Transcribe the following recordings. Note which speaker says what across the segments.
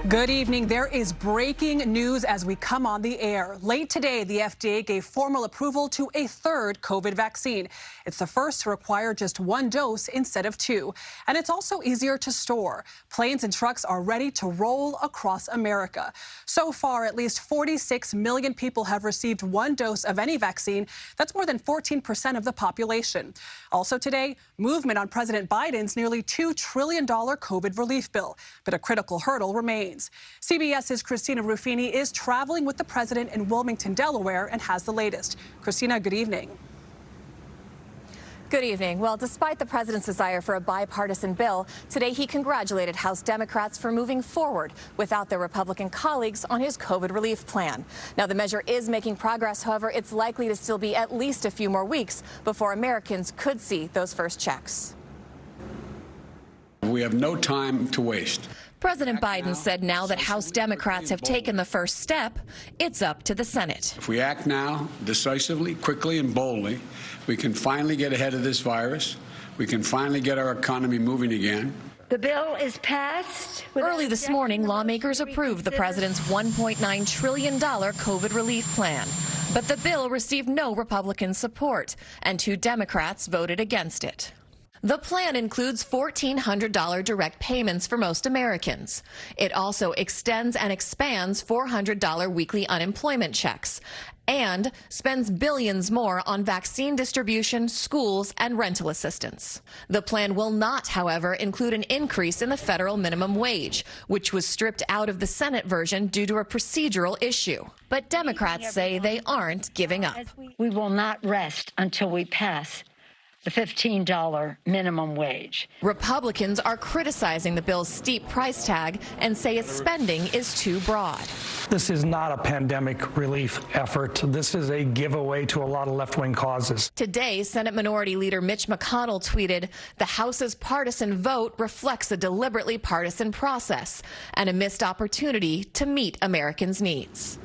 Speaker 1: Good evening. There is breaking news as we come on the air. Late today, the FDA gave formal approval to a third COVID vaccine. It's the first to require just one dose instead of two. And it's also easier to store. Planes and trucks are ready to roll across America. So far, at least 46 million people have received one dose of any vaccine. That's more than 14% of the population. Also today, movement on President Biden's nearly $2 trillion COVID relief bill. But a critical hurdle remains. CBS's Christina Ruffini is traveling with the president in Wilmington, Delaware, and has the latest. Christina, good evening.
Speaker 2: Good evening. Well, despite the president's desire for a bipartisan bill, today he congratulated House Democrats for moving forward without their Republican colleagues on his COVID relief plan. Now, the measure is making progress. However, it's likely to still be at least a few more weeks before Americans could see those first checks.
Speaker 3: We have no time to waste.
Speaker 2: President Biden said now that House Democrats have taken the first step, it's up to the Senate.
Speaker 3: If we act now, decisively, quickly, and boldly, we can finally get ahead of this virus. We can finally get our economy moving again.
Speaker 4: The bill is passed.
Speaker 2: Early this morning, lawmakers approved the president's $1.9 trillion COVID relief plan. But the bill received no Republican support, and 2 Democrats voted against it. The plan includes $1,400 direct payments for most Americans. It also extends and expands $400 weekly unemployment checks and spends billions more on vaccine distribution, schools, and rental assistance. The plan will not, however, include an increase in the federal minimum wage, which was stripped out of the Senate version due to a procedural issue. But Democrats say they aren't giving up.
Speaker 4: We will not rest until we pass the $15 minimum wage.
Speaker 2: Republicans are criticizing the bill's steep price tag and say its spending is too broad.
Speaker 5: This is not a pandemic relief effort. This is a giveaway to a lot of left-wing causes.
Speaker 2: Today, Senate Minority Leader Mitch McConnell tweeted, "The House's partisan vote reflects a deliberately partisan process and a missed opportunity to meet Americans' needs."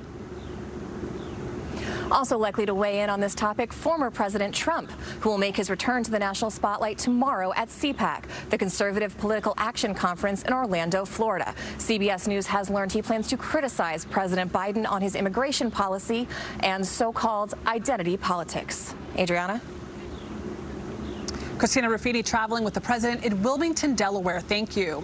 Speaker 2: Also likely to weigh in on this topic, former President Trump, who will make his return to the national spotlight tomorrow at CPAC, the Conservative Political Action Conference in Orlando, Florida. CBS News has learned he plans to criticize President Biden on his immigration policy and so-called identity politics. Adriana?
Speaker 1: Christina Ruffini traveling with the president in Wilmington, Delaware. Thank you.